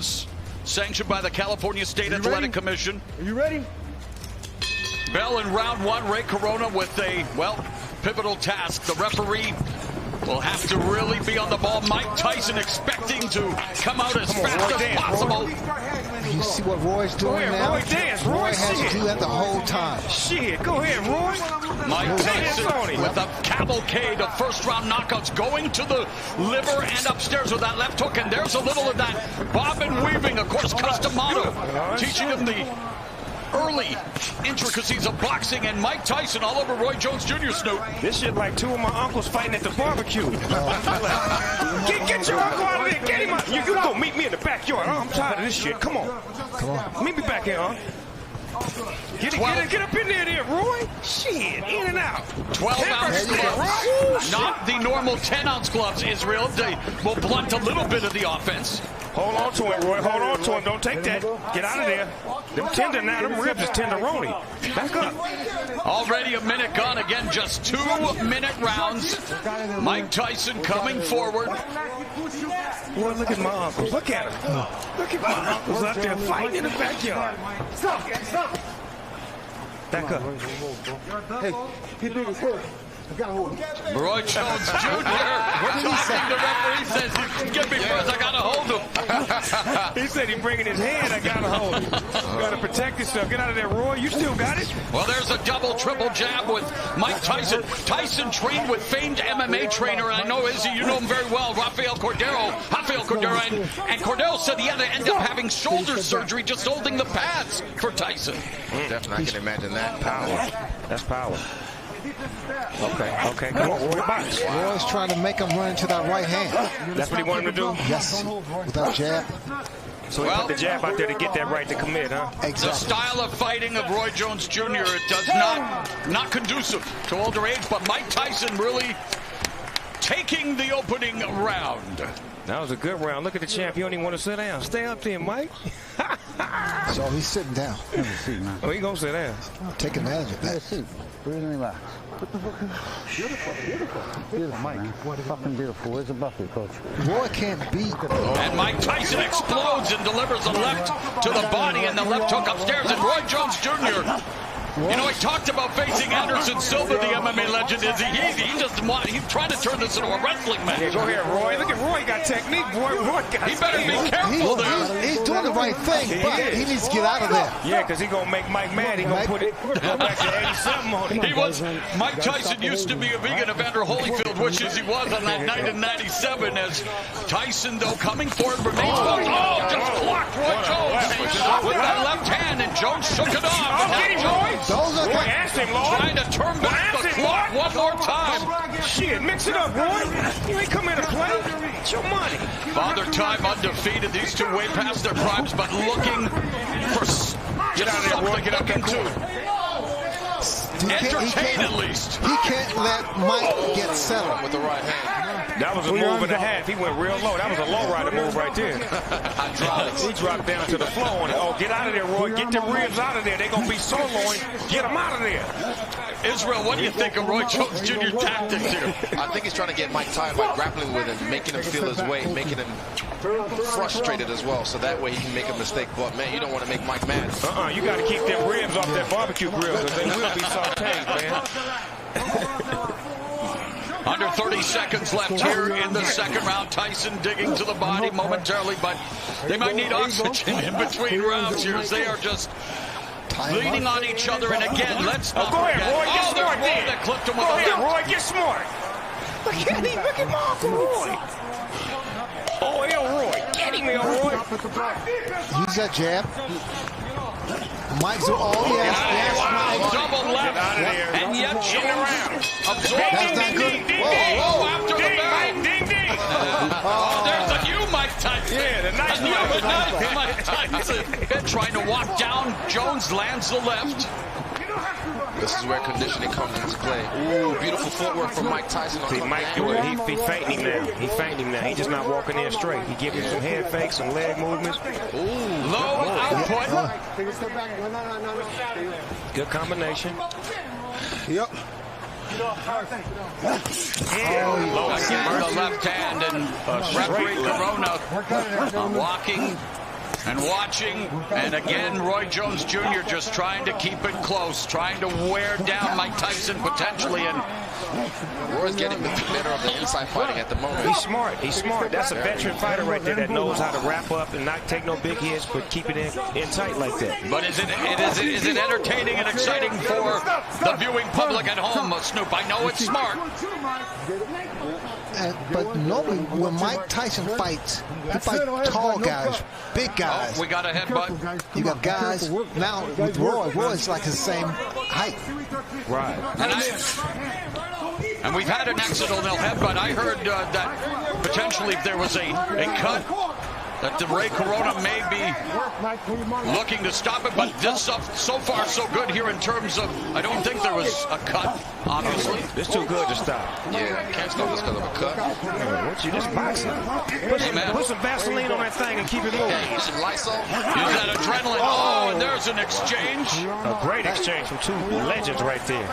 moves sanctioned by the California State Athletic Commission. Are you ready? Bell in round one, Ray Corona with a, well, pivotal task. The referee will have to really be on the ball. Mike Tyson expecting to come out as fast as possible. You see what Roy's doing now? Roy dance. Roy has to do that the whole time. Shit, go ahead, Roy. Mike Tyson with a cavalcade of first-round knockouts going to the liver and upstairs with that left hook. And there's a little of that bobbin weaving, of course, custom model, teaching him the early intricacies of boxing, and Mike Tyson all over Roy Jones Jr. Snoop. This shit like two of my uncles fighting at the barbecue. Get your uncle out of there. Get him out. You go meet me in the backyard. I'm tired of this shit. Come on. Meet me back here, huh? Get up in there, Roy. Shit, in and out. 12-ounce gloves. Not the normal 10-ounce gloves, Israel. They will blunt a little bit of the offense. Hold on to him, Roy. Hold on to him. Don't take that. Get out of there. Them tender now. Them ribs is tenderoni. Back up. Already a minute gone. Again, just 2-minute rounds. Mike Tyson coming forward. Boy, look at my uncles. Look at him. Look at my uncles out there fighting in the backyard. Stop. Back up. Hey, he big as hell. I gotta hold him. Roy Jones Jr. talking to the referee, says, "Get me first, I gotta hold him." He said he's bringing his hand, I gotta hold him. Gotta protect yourself. Get out of there, Roy. You still got it. Well, there's a double, triple jab with Mike Tyson. Tyson trained with famed MMA trainer, and I know, Izzy, you know him very well, Rafael Cordero. And Cordero said he had to end up having shoulder surgery just holding the pads for Tyson. Definitely, I can imagine that. Power. That's power. Okay, come on, Roy, box. Roy's trying to make him run into that right hand. That's what he wanted him to do? Yes, with that jab. So he put the jab out there to get that right to commit, huh? Exactly. The style of fighting of Roy Jones Jr., it does not conducive to older age, but Mike Tyson really taking the opening round. That was a good round. Look at the champ. You don't even want to sit down. Stay up there, Mike. So he's sitting down. Have a seat, man. Oh, he gonna sit down. Take advantage of Have a that. seat. Breathe and relax. What the fuck? Beautiful, man. Fucking beautiful. Where's the bucket, coach? Roy can't beat. And Mike Tyson explodes and delivers a left to the body and the left hook upstairs. And Roy Jones Jr., you know, he talked about facing Anderson Silva, the MMA legend. He's trying to turn this into a wrestling match. Yeah, go ahead, Roy. Look at Roy got technique. Roy got He better be careful there. He's doing the right thing, but he needs to get out of there. Yeah, because he's going to make Mike mad. He's going to go back to 80-something on him. Mike Tyson used to be a vegan. Evander Holyfield wishes he was on that night in '97. As Tyson, though, coming forward, remains focused. Oh, just blocked Roy Jones with that left hand, and Jones shook it off. Oh, get him, Roy. Roy, ask him, Lord. Trying to turn back the clock one more time. Shit, mix it up, Roy. You ain't come here to play. It's your money. Father Time undefeated. These two way past their primes, but looking for Get out of there, Roy. Get up into. Entertain at least. He can't let Mike get settled With the right hand. That was a move and a half. He went real low. That was a low rider move right there. He dropped down to the floor on it. Oh, get out of there, Roy. Get the ribs out of there. They're going to be soloing. Get them out of there. Israel, what do you think of Roy Jones Jr. tactics here? I think he's trying to get Mike tired by grappling with him, making him feel his weight, making him frustrated as well, so that way he can make a mistake. But, man, you don't want to make Mike mad. You got to keep them ribs off that barbecue grill because they will be sauteed, man. Under 30 seconds left here in the second round. Tyson digging to the body momentarily, but they might need oxygen in between rounds here as they are just leaning on each other. And again, let's not go ahead, forget. Roy, get smart Roy there. that clipped him Go with ahead, a Roy, get smart. Look at him. Look at my Uncle Roy. Oh, Roy. Get him, Roy. Use that jab. Mike's yes. Double left. And yet Jones absorbed. That's not good. Whoa, after the bell. Ding, ding. Oh, there's a new Mike Tyson. Yeah, the nice Mike Tyson. Trying to walk down. Jones lands the left. This is where conditioning comes into play. Ooh, beautiful footwork from Mike Tyson. See, Mike doing it. He fainting him now. He fainting him now. He's just not walking in straight. He giving some head fakes, some leg movements. Ooh, low output. Good combination. Yep. Again, the left hand, and referee Corona walking And watching, and again, Roy Jones Jr. just trying to keep it close, trying to wear down Mike Tyson potentially. And Roy's getting the better of the inside fighting at the moment. He's smart. He's smart. That's a veteran fighter right there that knows how to wrap up and not take no big hits, but keep it in tight like that. But is it entertaining and exciting for the viewing public at home, Snoop? I know it's smart. But normally when Mike Tyson fights, he fights tall guys, big guys. Oh, we got a headbutt. You got guys now with Roy's like his same height. Right. And we've had an accidental headbutt. I heard that potentially if there was a cut, that the Ray Corona may be looking to stop it, but this so far so good here in terms of, I don't think there was a cut, obviously. It's too good to stop. Yeah, can't stop this because of a cut. What you just boxing? Put some Vaseline on that thing and keep it moving. Yeah, use some Lysol. Use that adrenaline. Oh, and there's an exchange. A great exchange from two legends right there.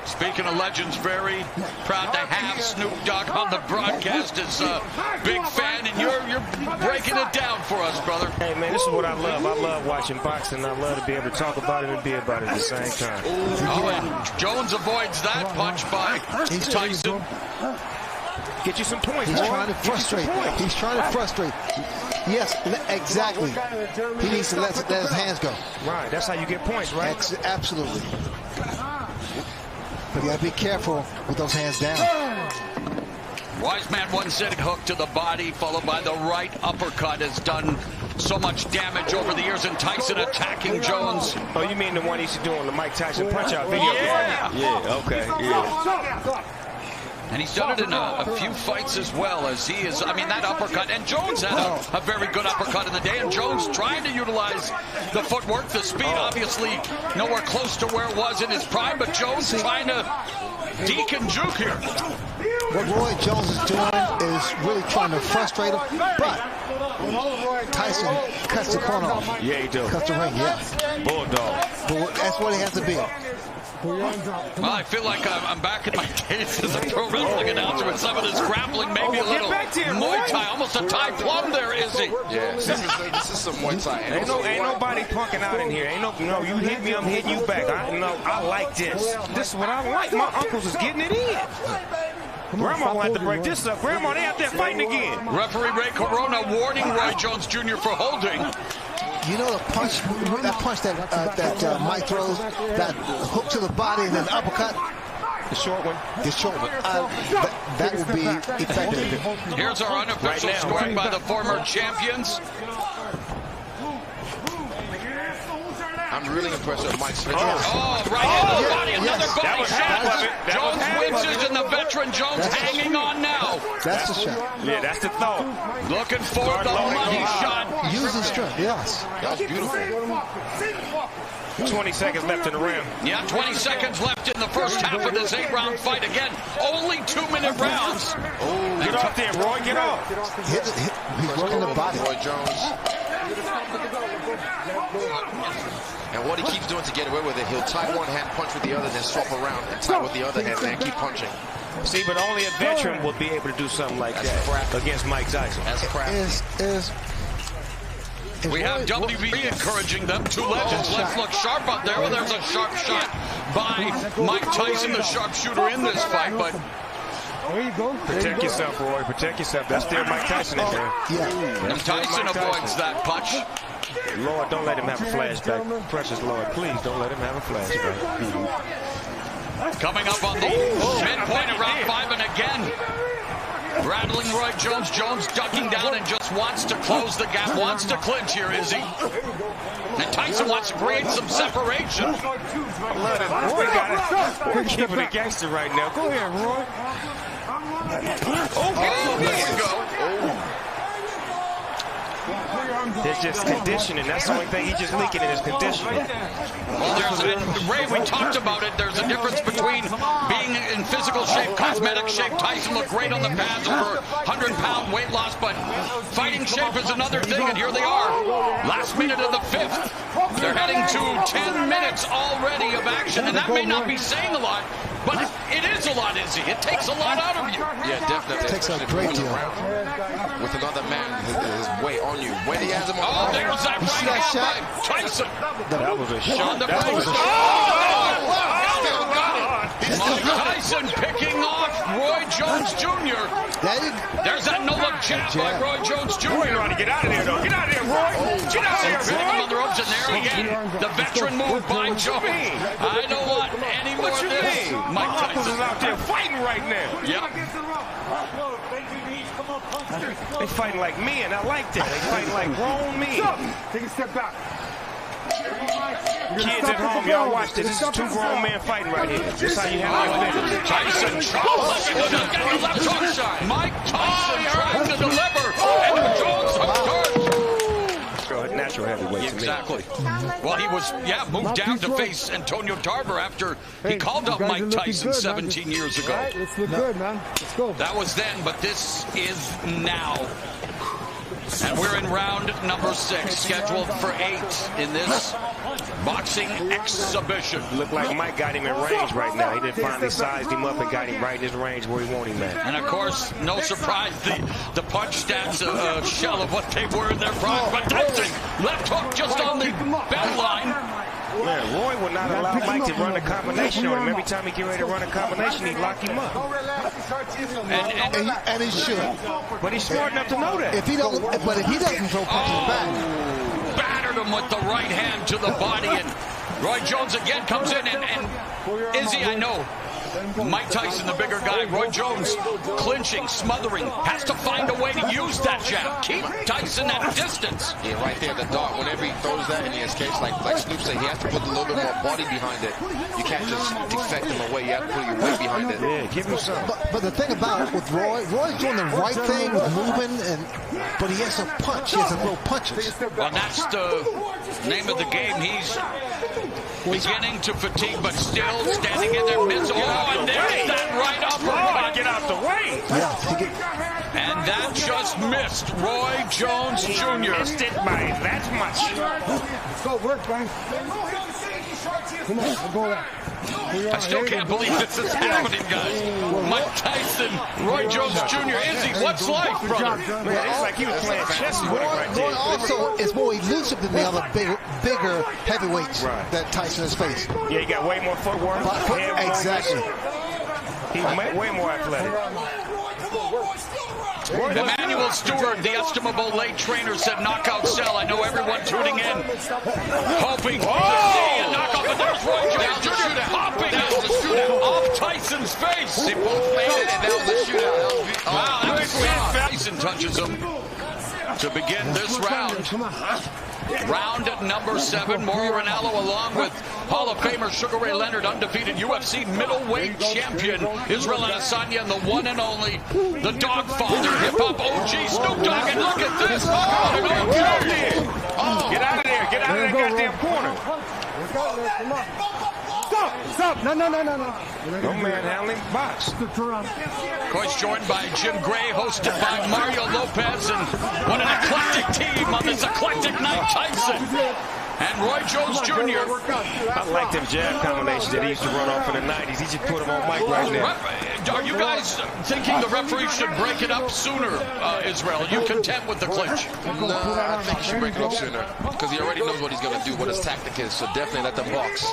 Speaking of legends, very proud to have Snoop Dogg on the broadcast as a big fan, and you're breaking it down for us, brother. Hey, man, this is what I love. I love watching boxing. I love to be able to talk about it and be about it at the same time. Oh, and Jones avoids that punch by Tyson. Get you some points. He's trying to frustrate. He's trying to frustrate. Yes, exactly. He needs to let his hands go. Right, that's how you get points, right? Absolutely. But you gotta be careful with those hands down. Wise man once said hook to the body, followed by the right uppercut, has done so much damage over the years. And Tyson attacking Jones. Oh, you mean the one he's doing, the Mike Tyson punch-out video? Yeah, okay, yeah. And he's done it in a few fights as well, as he is, I mean, that uppercut. And Jones had a very good uppercut in the day. And Jones trying to utilize the footwork, the speed, obviously nowhere close to where it was in his prime. But Jones trying to deke and juke here. What Roy Jones is doing is really trying to frustrate him. But Tyson cuts the corner off. Yeah, he does. Cuts the ring, yeah. Bulldog. But that's what he has to be. Well, I feel like I'm back in my days as a pro wrestling announcer with some of this grappling, maybe a little Muay Thai, almost a Thai plum there, is he? Yeah, this is some Muay Thai. Ain't nobody punking out in here. Ain't no, you hit me, I'm hitting you back. I like this. This is what I like. My uncles is getting it in. Grandma will have to break this up. Grandma, they out there fighting again. Referee Ray Corona warning Roy Jones Jr. for holding. You know the punch, that Mike throws, that hook to the body and then the uppercut? The short one. The short one. That would be effective. Here's our unofficial scoring by the former champions. I'm really impressed with Mike's finish. Oh, right into the body, another body shot. Jones winches, and the veteran Jones hanging on now. That's the shot. Yeah, that's the thought. Looking for the money shot. Using strength, yes. That was beautiful. 20 seconds left in the round. Yeah, 20 seconds left in the first half of this 8-round fight. Again, only 2-minute rounds. Oh, get off there, Roy, get off. He's working the body. Roy Jones. And what he keeps doing to get away with it, he'll tie one hand, punch with the other, then swap around and tie with the other hand, and keep punching. See, but only a veteran would be able to do something like that against Mike Tyson. That's crap. We have WB encouraging them. Two legends. Let's look sharp up there. Well, there's a sharp shot by Mike Tyson, the sharpshooter in this fight. But protect yourself, Roy. Protect yourself. That's still Mike Tyson in there. Yeah. And Tyson avoids that punch. Lord, don't let him have a flashback. Precious Lord, please don't let him have a flashback. Coming up on the midpoint of round 5, and again, rattling Roy Jones. Jones ducking down and just wants to close the gap, wants to clinch here, is he? And Tyson wants to create some separation. I love it. We're keeping it gangster right now. Go ahead, Roy. Oh, there we go. It's just conditioning. That's the only thing he's just leaking in his conditioning. Well, Ray, we talked about it. There's a difference between being in physical shape, cosmetic shape. Tyson looked great on the pads over 100-pound weight loss, but fighting shape is another thing, and here they are. Last minute of the 5th. They're heading to 10 minutes already of action, and that may not be saying a lot But it is a lot, Izzy. It takes a lot out of you. Yeah, definitely. It takes a great deal. With another man, his weight on you. When he has him on Oh, there was that right hand by Tyson. That was a shot. That was a Mike Tyson picking off Roy Jones Jr. There's that no-look jab by Roy Jones Jr. Roy trying to get out of there, though. Get out of there, Roy. Get out of there, Hitting him on the Roy. ropes, and there again, the veteran move by Jones. I don't want any more of this. Mike Uncles is Tyson. out there fighting right now. Yep. They fighting like men. I like that. They fighting like grown men. Take a step back. Kids at home, y'all watch this. This is two grown men fighting right here. This is how you handle your business. Tyson tries to get the left hook shot. Mike Tyson trying to deliver, and Jones hooked hard. Natural heavyweight to me. Exactly. Well, he was, moved down to face Antonio Tarver after he called up Mike Tyson 17 years ago. Let's look good, man. Let's go. That was then, but this is now. And we're in round number 6, scheduled for 8 in this boxing exhibition. Look like Mike got him in range right now. He didn't finally sized him up and got him right in his range where he wanted him at. And of course, no surprise, the punch stats a shell of what they were in their prime. But Tyson, left hook just on the bell line. Man, Roy would not allow Mike to run a combination on him. Every time he get ready to run a combination, he'd lock him up. And he should. But he's smart enough to know that. If he doesn't throw punches back. Battered him with the right hand to the body, and Roy Jones again comes in, and Izzy, I know, Mike Tyson, the bigger guy, Roy Jones clinching, smothering, has to find a way to use that jab. Keep Tyson at a distance. Yeah, right there, the dart. Whenever he throws that and he escapes, like Snoop said, he has to put a little bit more body behind it. You can't just defect him away. You have to put your weight behind it. Yeah, give him some. But the thing about it with Roy's doing the right thing with moving, but he has to punch. He has to throw punches. Well, that's the name of the game. He's beginning to fatigue, but still standing in there midst. Oh, and there's that right uppercut. Get out the way. And that just missed Roy Jones Jr. Missed it by that much. Let's go, work, man. Come on, we'll go there. I still can't believe this is happening, guys. Mike Tyson, Roy Jones Jr. Izzy, what's life, brother? Man, it's like he was playing chess with him right there. Roy also is more elusive than the other bigger heavyweights that Tyson has faced. Yeah, he got way more footwork. Exactly. He's way more athletic. Emmanuel Stewart, the estimable late trainer, said knockout sell. I know everyone tuning in, hoping to see a knockout, but there's Roy Jones Jr. popping off Tyson's face. They both made it, and that was a shootout. Wow, that was good. Tyson touches him to begin this round. Round at number 7, Mauro Ranallo along with Hall of Famer Sugar Ray Leonard, undefeated UFC middleweight champion Israel Adesanya, and the one and only, the Dogfather, hip-hop OG Snoop Dogg, and look at this! Get out of there! Get out of that goddamn corner! Stop! No. No manhandling, box. Of course, joined by Jim Gray, hosted by Mario Lopez, and what an eclectic team on this eclectic night. Tyson and Roy Jones Jr. I like them jab combinations that he used to run off in the 90s. He just put them on Mike right now. Are you guys thinking the referee should break it up sooner, Israel? Are you content with the clinch? No, I think he should break it up sooner because he already knows what he's going to do, what his tactic is, so definitely let them box.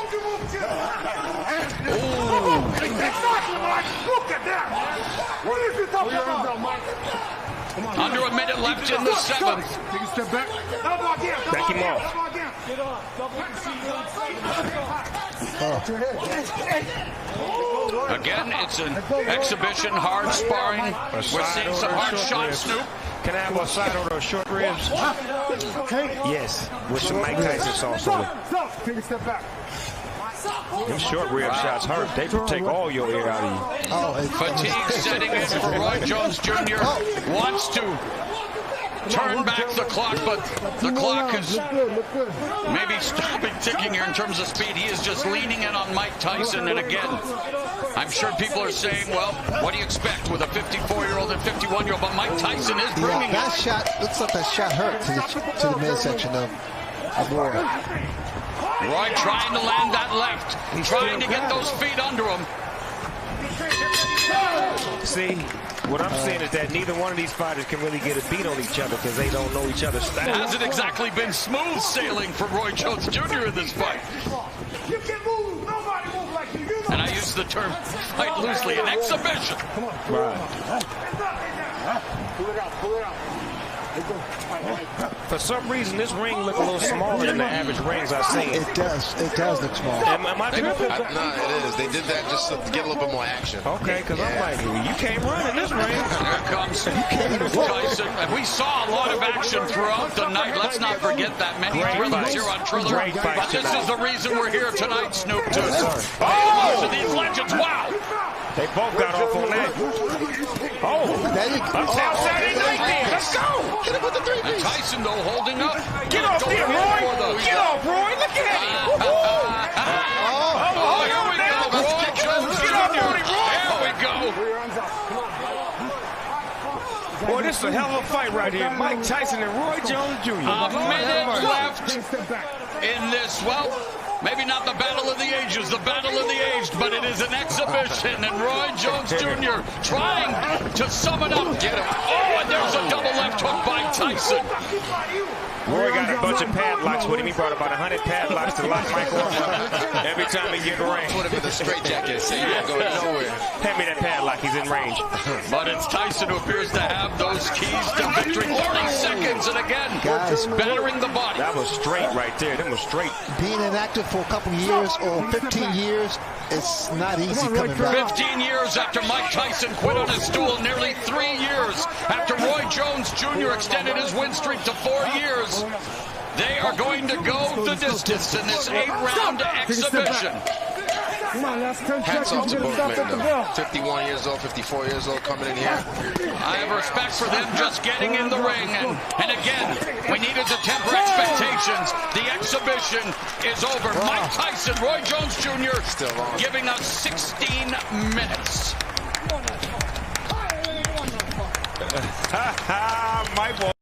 Look at that! What is he talking about, Mike? Under a minute left in the 7th. Take a step back. Back him off. Again, it's an exhibition, hard sparring. We're seeing some hard shots, Snoop. Can I have a side of those short ribs? Yes, with some Mike Tyson sauce on it. Take a step back. Them short rib shots hurt. They take all your air out of you. Fatigue setting in for Roy Jones Jr. Wants to turn back the clock, but the clock is maybe stopping ticking here in terms of speed. He is just leaning in on Mike Tyson, and again, I'm sure people are saying, well, what do you expect with a 54-year-old and 51-year-old? But Mike Tyson is bringing that shot, looks like that shot hurt to the midsection of Roy. Roy trying to land that left, trying to get those feet under him. See, what I'm saying is that neither one of these fighters can really get a beat on each other because they don't know each other's It style. hasn't exactly been smooth sailing for Roy Jones Jr. in this fight. You can move. Nobody move like you. You know. And I use the term fight loosely, an exhibition. Right. Pull it out. Pull it out. For some reason, this ring look a little smaller than the average rings I've seen. It does look small. Am I tripping? No, it is. They did that just to get a little bit more action. Okay, because I'm like, you can't run in this ring. Here comes Tyson. And we saw a lot of action throughout the night. Let's not forget that. Many Great thrillers fights. here on Triller. Great fights But this tonight. is the reason we're here tonight, Snoop, to Oh! these legends. Wow! They both got off on that. Oh, uptown Saturday night then. Let's go. Hit him with the 3 And Tyson, though, holding up. Get off Going there, in Roy. for the- Get off, Roy. Look at him. Oh, here we go. Roy Jones Get off, Jr. Roy. There we go. Boy, this is a hell of a fight right here. Mike Tyson and Roy Jones Jr. A minute left Step back. in this. Well, maybe not the battle of the ages, the battle of the aged, but it is an exhibition. And Roy Jones Jr. trying to sum it up. Get him. Oh, and there's a double left hook by Tyson. Roy got a bunch of padlocks with him. He brought about 100 padlocks to lock Michael up every time he get in range. Put him in the straitjacket, so you won't go nowhere. Hand me that padlock. He's in range. But it's Tyson who appears to have those keys to victory. 30 seconds, and again, Guys. battering the body. That was straight right there. That was straight. Being inactive for a couple years or 15 years, it's not easy coming back. 15 years after Mike Tyson quit on his stool, nearly 3 years after Roy Jones Jr. extended his win streak to 4 years, they are going to go the distance in this 8-round exhibition. Come on, last 10 Hats off seconds. to You both gotta stop men, at the bell. though. 51 years old, 54 years old, coming in here. I have respect for them just getting in the ring. And again, we needed to temper expectations. The exhibition is over. Mike Tyson, Roy Jones Jr. Still on. giving us 16 minutes. Mike.